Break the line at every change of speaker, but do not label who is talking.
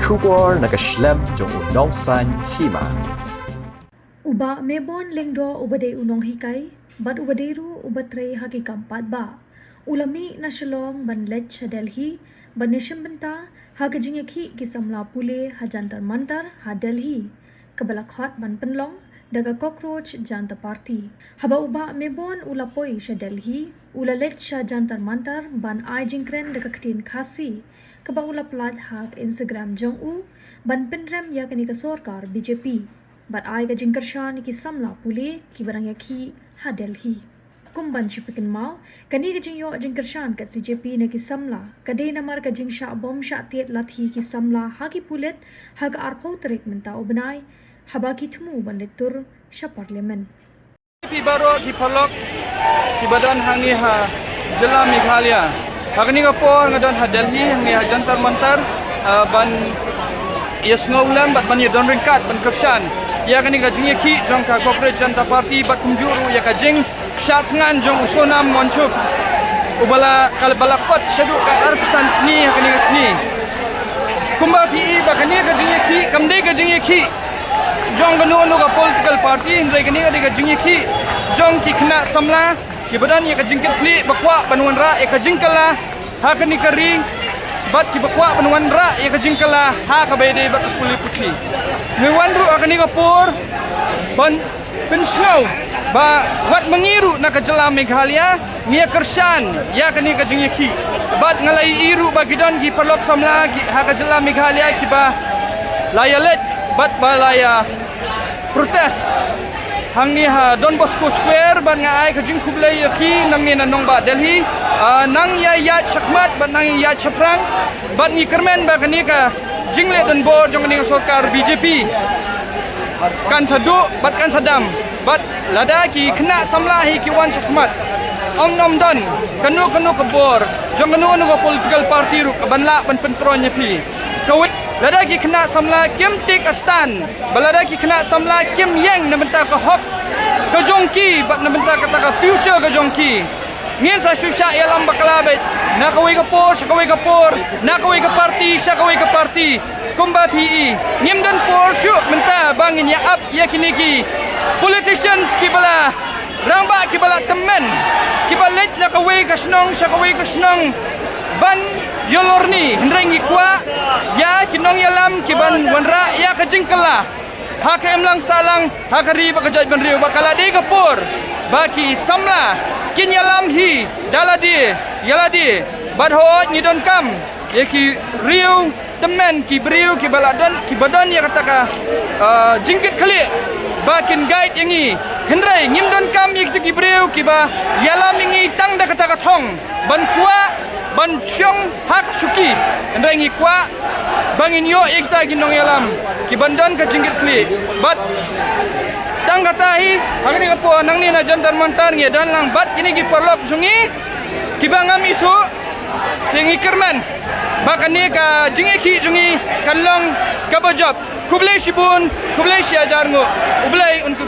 Shubor nakaslem jong unong san hima.
Uba mebon lengdo ubade unong hikai, bat ubaderu ubatre haki kampat ba. Ulami na shalong ban lech sa Delhi, ban nishim benta hagajingeki kisamla pule hajantar mantar ha Delhi. Kabalakhat ban penlong daga cockroach janta party. Haba uba mebon ulapoi sa Delhi, ulalech sa jantar mantar ban ai jingkren daga ketin khasi. Kaba ulaplat hak Instagram jong u ban penrem ya kani ka sorkar BJP. Bat ai ka jingkarshan ki samla pule ki barang yaki ha Delhi. Kumban chipikin mau kani ka jingyo jingkarshan ka CJP na ki samla kade namar ka jingsha bom sha tiet lathi ki samla ha ki pulet ha ka arpau trek menta ubnai haba ki thumu ban lektur sha parliament.
Pi baro ki palok ki badan hangi ha jela Meghalaya hagni ka por ngadon ha Delhi hangi ha jantar mantar ban yes ngaulam bat ban yadon ringkat ban kershan ya kani ka jingi ki jong ka corporate janta party bat kumjuru ya ka jing syatngan jong usonam monchup ubala kal balakpat shadu ka arpsan sni kani ka sni kumba pi ba kani ka jingi ki kamde ka jingi ki jong ganu ka political party hindai kani ka jingi ki jong ki khna samla ki badan ya ka jingkit kli bakwa banuan ra ya ka jingkala ha kani ka ring bat ki bakwa banuan ra ya ka jingkala ha ka bede bat puli putli ngewan ru akani ka por ban pen snow ba wat mengiru na ka jela Meghalaya ngia kershan ya kani ka jingi ki bat ngalai iru bagidon ki perlok samla ki ha ka jela Meghalaya ki ba layalet bat balaya protes hangni ha Don Bosco Square ban ngai ka jing kublai ki namni na nong ba Delhi nang ya chakmat bat nang ya chaprang bat ni kermen ba kani ka jingle don bor jong ni sorkar BJP kan sadu bat kan sadam bat lada ki kena samlahi ki wan chakmat om nom don kanu kebor jong kanu ko political party ru banla ban pentronya pi kawit lada ki kena samla kim tik astan balada ki kena samla kim yang na benta ka hok ka jongki bat na benta kata ka future ka jongki ngin sa susha yalam bakalabet na kawai ka por sa kawai ka por na kawai ka party sa kawai ka party kumba PE ngim dan por syu menta bangin ya up ya kiniki politicians ki bala rangba ki bala temen ki balet na kawai ka snong sa kawai ka snong ban yolorni hindrengi kwa ya kinong yalam ki ban wanra ya ka jingkala ha ka emlang salang ha ka ri ba ka jaj ban riu bakala de ka por baki samla kin yalam hi daladi yaladi bad ho ni don kam ye ki riu temen ki briu ki baladan ki badan ya kata ka jingkit khali bakin guide yangi hindrai ngim don kam ye ki briu ki ba yalam yangi tang da kata ka thong ban kwa ban chong hak suki hindrai ngi kwa bangin yo ikta ginong yalam ki bandan ka jingkit khali bat tang kata hi hagni ka po nang ni na jantar mantar ngi dan lang bat kini ki perlok jungi ki bangam isu tingi kerman bakani ka jingi ki jungi kanlong ka bajab kublai shibun kublai shiajar ngo ublai unku